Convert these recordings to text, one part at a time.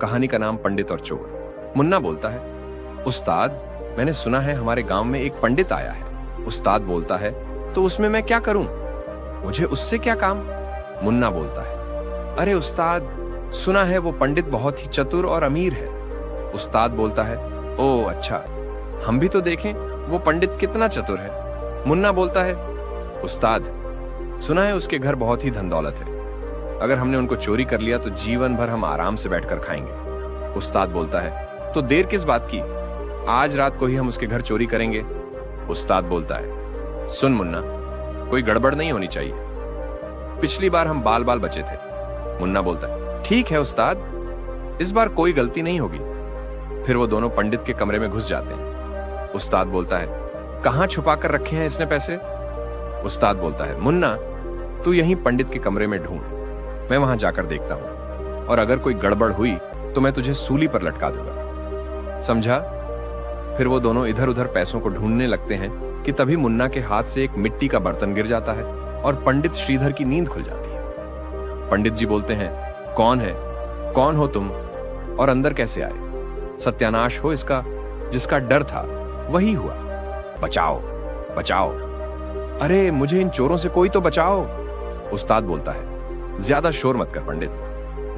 कहानी का नाम पंडित और चोर। मुन्ना बोलता है, उस्ताद मैंने सुना है हमारे गांव में एक पंडित आया है। उस्ताद बोलता है, तो उसमें मैं क्या करूं? मुझे उससे क्या काम? मुन्ना बोलता है, अरे उस्ताद सुना है वो पंडित बहुत ही चतुर और अमीर है। उस्ताद बोलता है, ओ अच्छा, हम भी तो देखें वो पंडित कितना चतुर है। मुन्ना बोलता है, उस्ताद सुना है उसके घर बहुत ही धन दौलत है, अगर हमने उनको चोरी कर लिया तो जीवन भर हम आराम से बैठकर खाएंगे। उस्ताद बोलता है, तो देर किस बात की, आज रात को ही हम उसके घर चोरी करेंगे। उस्ताद बोलता है, सुन मुन्ना, कोई गड़बड़ नहीं होनी चाहिए, पिछली बार हम बाल बाल बचे थे। मुन्ना बोलता है, ठीक है उस्ताद, इस बार कोई गलती नहीं होगी। फिर वो दोनों पंडित के कमरे में घुस जाते हैं। उस्ताद बोलता है, कहां छुपा कर रखे हैं इसने पैसे? उस्ताद बोलता है, मुन्ना तू यहीं पंडित के कमरे में ढूंढ, मैं वहां जाकर देखता हूं, और अगर कोई गड़बड़ हुई तो मैं तुझे सूली पर लटका दूंगा, समझा? फिर वो दोनों इधर उधर पैसों को ढूंढने लगते हैं कि तभी मुन्ना के हाथ से एक मिट्टी का बर्तन गिर जाता है और पंडित श्रीधर की नींद खुल जाती है। पंडित जी बोलते हैं, कौन है, कौन हो तुम, और अंदर कैसे आए? सत्यानाश हो इसका, जिसका डर था वही हुआ, बचाओ बचाओ, अरे मुझे इन चोरों से कोई तो बचाओ। उस्ताद बोलता है, ज्यादा शोर मत कर पंडित,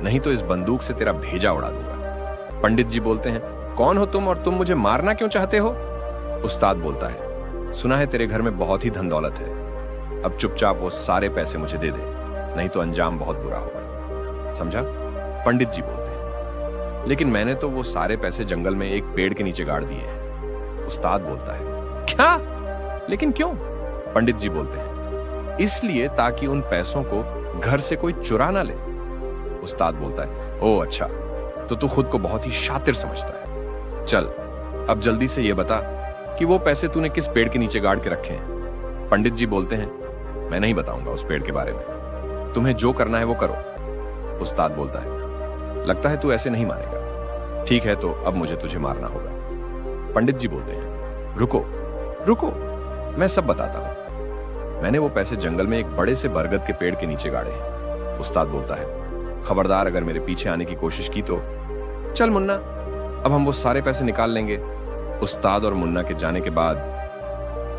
नहीं तो इस बंदूक से तेरा भेजा उड़ा दूंगा। पंडित जी बोलते हैं, कौन हो तुम और तुम मुझे मारना क्यों चाहते हो? उस्ताद बोलता है, सुना है तेरे घर में बहुत ही धन दौलत है, अब चुपचाप वो सारे पैसे मुझे दे दे, नहीं तो अंजाम बहुत बुरा होगा, समझा? पंडित जी बोलते हैं, लेकिन मैंने तो वो सारे पैसे जंगल में एक पेड़ के नीचे गाड़ दिए हैं। उस्ताद बोलता है, क्या, लेकिन क्यों? पंडित जी बोलते हैं, इसलिए ताकि उन पैसों को घर से कोई चुरा ना ले। उस्ताद बोलता है, ओ अच्छा, तो तू खुद को बहुत ही शातिर समझता है, चल अब जल्दी से ये बता कि वो पैसे तूने किस पेड़ के नीचे गाड़ के रखे हैं। पंडित जी बोलते हैं, मैं नहीं बताऊंगा उस पेड़ के बारे में, तुम्हें जो करना है वो करो। उस्ताद बोलता है, लगता है तू ऐसे नहीं मानेगा, ठीक है तो अब मुझे तुझे मारना होगा। पंडित जी बोलते हैं, रुको रुको, मैं सब बताता हूं, मैंने वो पैसे जंगल में एक बड़े से बरगद के पेड़ के नीचे गाड़े हैं। उस्ताद बोलता है, खबरदार अगर मेरे पीछे आने की कोशिश की तो। चल मुन्ना, अब हम वो सारे पैसे निकाल लेंगे। उस्ताद और मुन्ना के जाने के बाद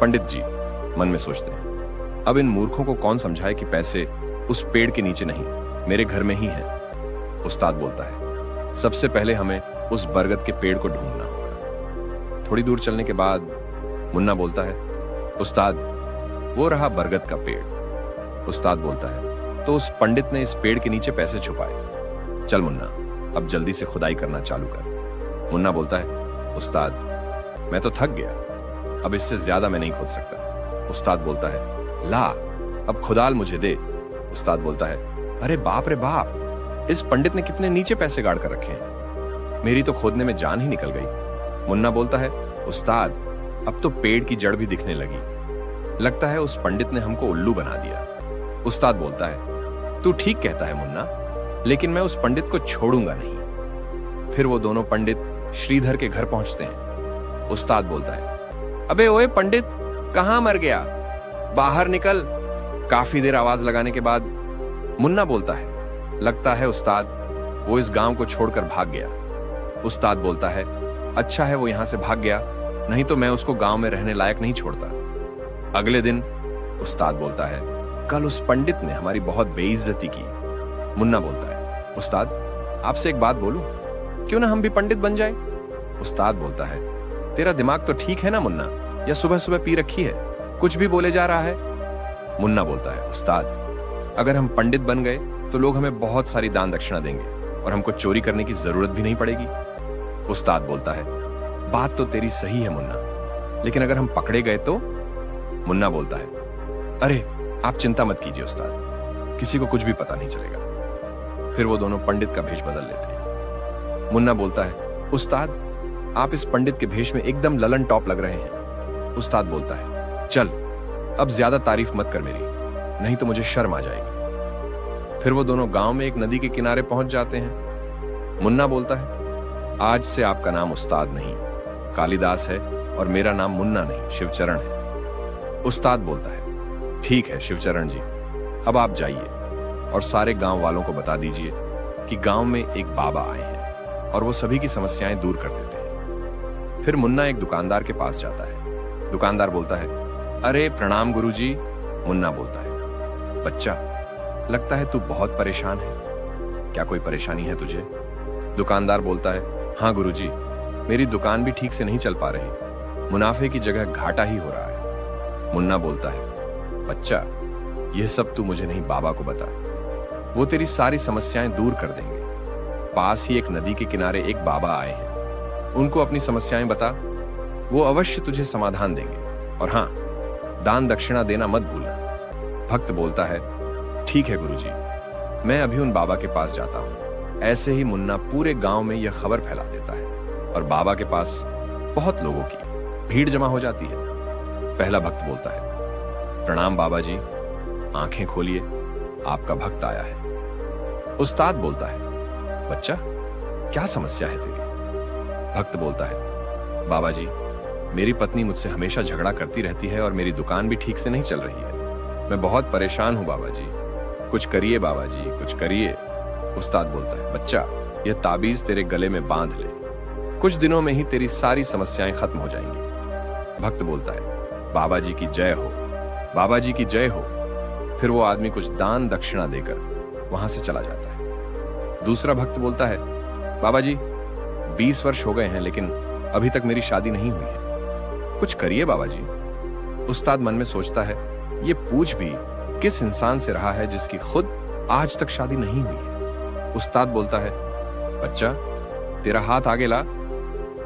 पंडित जी मन में सोचते हैं, अब इन मूर्खों को कौन समझाए कि पैसे उस पेड़ के नीचे नहीं, मेरे घर में ही हैं। उस्ताद बोलता है, सबसे पहले हमें उस बरगद के पेड़ को ढूंढना होगा। थोड़ी दूर चलने के बाद मुन्ना बोलता है, उस्ताद वो रहा बरगद का पेड़। उस्ताद बोलता है, तो उस पंडित ने इस पेड़ के नीचे पैसे छुपाए। चल मुन्ना, अब जल्दी से खुदाई करना चालू कर। मुन्ना बोलता है, उस्ताद मैं तो थक गया, अब इससे ज्यादा मैं नहीं खोद सकता। उस्ताद बोलता है, ला अब खुदाल मुझे दे। उस्ताद बोलता है, अरे बाप रे बाप, इस पंडित ने कितने नीचे पैसे गाड़ कर रखे हैं, मेरी तो खोदने में जान ही निकल गई। मुन्ना बोलता है, उस्ताद अब तो पेड़ की जड़ भी दिखने लगी, लगता है उस पंडित ने हमको उल्लू बना दिया। उस्ताद बोलता है, तू ठीक कहता है मुन्ना, लेकिन मैं उस पंडित को छोड़ूंगा नहीं। फिर वो दोनों पंडित श्रीधर के घर पहुंचते हैं। उस्ताद बोलता है, अबे ओए पंडित, कहां मर गया, बाहर निकल। काफी देर आवाज लगाने के बाद मुन्ना बोलता है, लगता है उस्ताद वो इस गांव को छोड़कर भाग गया। उस्ताद बोलता है, अच्छा है वो यहां से भाग गया, नहीं तो मैं उसको गांव में रहने लायक नहीं छोड़ता। अगले दिन उस्ताद बोलता है, कल उस पंडित ने हमारी बहुत बेइज्जती की। मुन्ना बोलता है, उस्ताद आपसे एक बात बोलूं, क्यों ना हम भी पंडित बन जाए? उस्ताद बोलता है, तेरा दिमाग तो ठीक है ना मुन्ना, या सुबह सुबह पी रखी है, कुछ भी बोले जा रहा है? मुन्ना बोलता है, उस्ताद अगर हम पंडित बन गए तो लोग हमें बहुत सारी दान दक्षिणा देंगे और हमको चोरी करने की जरूरत भी नहीं पड़ेगी। उस्ताद बोलता है, बात तो तेरी सही है मुन्ना, लेकिन अगर हम पकड़े गए तो? मुन्ना बोलता है, अरे आप चिंता मत कीजिए उस्ताद, किसी को कुछ भी पता नहीं चलेगा। फिर वो दोनों पंडित का भेष बदल लेते हैं। मुन्ना बोलता है, उस्ताद आप इस पंडित के भेष में एकदम ललन टॉप लग रहे हैं। उस्ताद बोलता है, चल अब ज्यादा तारीफ मत कर मेरी, नहीं तो मुझे शर्म आ जाएगी। फिर वो दोनों गांव में एक नदी के किनारे पहुंच जाते हैं। मुन्ना बोलता है, आज से आपका नाम उस्ताद नहीं कालिदास है और मेरा नाम मुन्ना नहीं शिवचरण है। उस्ताद बोलता है, ठीक है शिवचरण जी, अब आप जाइए और सारे गांव वालों को बता दीजिए कि गांव में एक बाबा आए हैं, और वो सभी की समस्याएं दूर कर देते हैं। फिर मुन्ना एक दुकानदार के पास जाता है। दुकानदार बोलता है, अरे प्रणाम गुरुजी। मुन्ना बोलता है, बच्चा लगता है तू बहुत परेशान है, क्या कोई परेशानी है तुझे? दुकानदार बोलता है, हाँ गुरुजी, मेरी दुकान भी ठीक से नहीं चल पा रही, मुनाफे की जगह घाटा ही हो रहा है। मुन्ना बोलता है, बच्चा यह सब तू मुझे नहीं, बाबा को बता, वो तेरी सारी समस्याएं दूर कर देंगे। पास ही एक नदी के किनारे एक बाबा आए हैं, उनको अपनी समस्याएं बता, वो अवश्य तुझे समाधान देंगे। और हाँ, दान दक्षिणा देना मत भूलना। भक्त बोलता है, ठीक है गुरुजी, मैं अभी उन बाबा के पास जाता हूं। ऐसे ही मुन्ना पूरे गांव में यह खबर फैला देता है और बाबा के पास बहुत लोगों की भीड़ जमा हो जाती है। पहला भक्त बोलता है, प्रणाम बाबा जी, आंखें खोलिए, आपका भक्त आया है। उस्ताद बोलता है, बच्चा क्या समस्या है तेरी? भक्त बोलता है, बाबा जी, मेरी पत्नी मुझसे हमेशा झगड़ा करती रहती है और मेरी दुकान भी ठीक से नहीं चल रही है। मैं बहुत परेशान हूं बाबा जी, कुछ करिए बाबा जी, कुछ करिए। उस्ताद बोलता है, बच्चा यह ताबीज तेरे गले में बांध ले, कुछ दिनों में ही तेरी सारी समस्याएं खत्म हो जाएंगी। भक्त बोलता है, बाबा जी की जय हो, बाबा जी की जय हो। फिर वो आदमी कुछ दान दक्षिणा देकर वहां से चला जाता है। दूसरा भक्त बोलता है, बाबा जी 20 वर्ष हो गए हैं लेकिन अभी तक मेरी शादी नहीं हुई है, कुछ करिए बाबा जी। उस्ताद मन में सोचता है, ये पूछ भी किस इंसान से रहा है जिसकी खुद आज तक शादी नहीं हुई है। उस्ताद बोलता है, बच्चा तेरा हाथ आगे ला,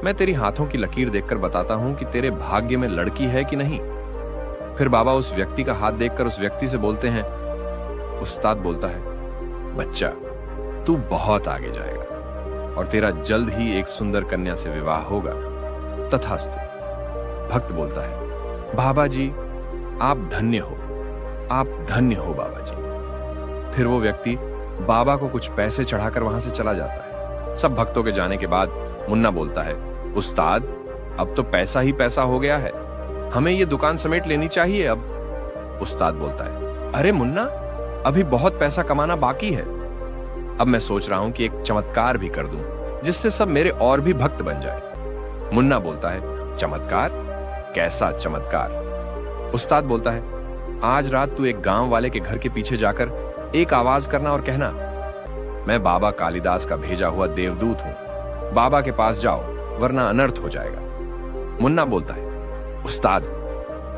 मैं तेरी हाथों की लकीर देखकर बताता हूं कि तेरे भाग्य में लड़की है कि नहीं। फिर बाबा उस व्यक्ति का हाथ देखकर उस व्यक्ति से बोलते हैं। उस्ताद बोलता है, बच्चा तू बहुत आगे जाएगा और तेरा जल्द ही एक सुंदर कन्या से विवाह होगा, तथास्तु। भक्त बोलता है, बाबा जी आप धन्य हो, आप धन्य हो बाबा जी। फिर वो व्यक्ति बाबा को कुछ पैसे चढ़ाकर वहां से चला जाता है। सब भक्तों के जाने के बाद मुन्ना बोलता है, उस्ताद अब तो पैसा ही पैसा हो गया है, हमें ये दुकान समेट लेनी चाहिए अब। उस्ताद बोलता है, अरे मुन्ना अभी बहुत पैसा कमाना बाकी है, अब मैं सोच रहा हूं कि एक चमत्कार भी कर दूं जिससे सब मेरे और भी भक्त बन जाए। मुन्ना बोलता है, चमत्कार? कैसा चमत्कार? उस्ताद बोलता है, आज रात तू एक गांव वाले के घर के पीछे जाकर एक आवाज करना और कहना, मैं बाबा कालिदास का भेजा हुआ देवदूत हूं, बाबा के पास जाओ वरना अनर्थ हो जाएगा। मुन्ना बोलता है, उस्ताद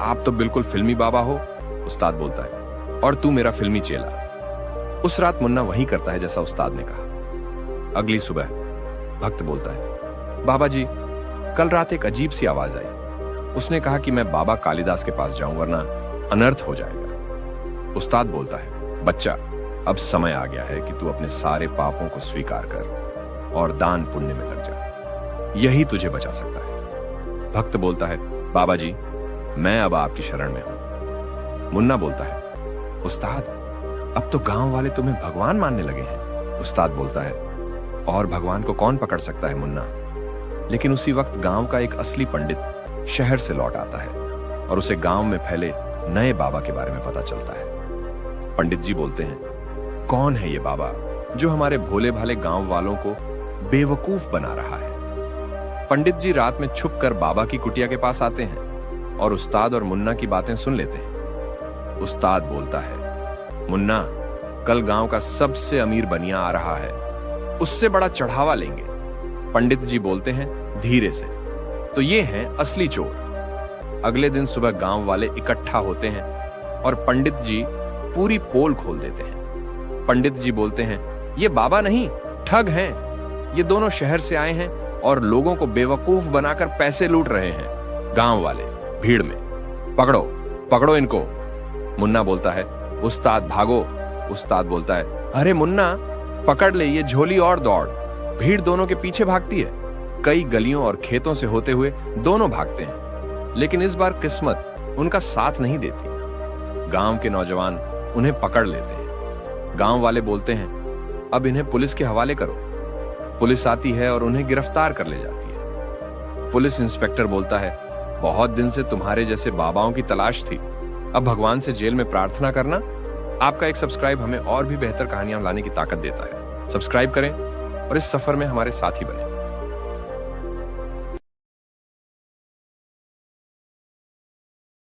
आप तो बिल्कुल फिल्मी बाबा हो। उस्ताद बोलता है, और तू मेरा फिल्मी चेला। उस रात मुन्ना वही करता है जैसा उस्ताद ने कहा। अगली सुबह भक्त बोलता है, बाबा जी कल रात एक अजीब सी आवाज आई, उसने कहा कि मैं बाबा कालिदास के पास जाऊं वरना अनर्थ हो जाएगा। उस्ताद बोलता है, बच्चा अब समय आ गया है कि तू अपने सारे पापों को स्वीकार कर और दान पुण्य में लग जा, यही तुझे बचा सकता है। भक्त बोलता है, बाबा जी मैं अब आपकी शरण में हूं। मुन्ना बोलता है, उस्ताद अब तो गांव वाले तुम्हें भगवान मानने लगे हैं। उस्ताद बोलता है, और भगवान को कौन पकड़ सकता है मुन्ना। लेकिन उसी वक्त गांव का एक असली पंडित शहर से लौट आता है और उसे गांव में फैले नए बाबा के बारे में पता चलता है। पंडित जी बोलते हैं, कौन है ये बाबा जो हमारे भोले भाले गांव वालों को बेवकूफ बना रहा है। पंडित जी रात में छुपकर बाबा की कुटिया के पास आते हैं और उस्ताद और मुन्ना की बातें सुन लेते हैं। उस्ताद बोलता है, मुन्ना कल गांव का सबसे अमीर बनिया आ रहा है, उससे बड़ा चढ़ावा लेंगे। पंडित जी बोलते हैं, धीरे से, तो ये हैं असली चोर। अगले दिन सुबह गांव वाले इकट्ठा होते हैं और पंडित जी पूरी पोल खोल देते हैं। पंडित जी बोलते हैं, ये बाबा नहीं ठग हैं, ये दोनों शहर से आए हैं और लोगों को बेवकूफ बनाकर पैसे लूट रहे हैं। गांव वाले भीड़ में, पकड़ो पकड़ो इनको। मुन्ना बोलता है, उस्ताद भागो। उस्ताद बोलता है, अरे मुन्ना पकड़ ले ये झोली और दौड़। भीड़ दोनों के पीछे भागती है। कई गलियों और खेतों से होते हुए दोनों भागते हैं, लेकिन इस बार किस्मत उनका साथ नहीं देती। गांव के नौजवान उन्हें पकड़ लेते हैं। गांव वाले बोलते हैं, अब इन्हें पुलिस के हवाले करो। पुलिस आती है और उन्हें गिरफ्तार कर ले जाती है। पुलिस इंस्पेक्टर बोलता है, बहुत दिन से तुम्हारे जैसे बाबाओं की तलाश थी, अब भगवान से जेल में प्रार्थना करना। आपका एक सब्सक्राइब हमें और भी बेहतर कहानियां लाने की ताकत देता है। सब्सक्राइब करें और इस सफर में हमारे साथी बने।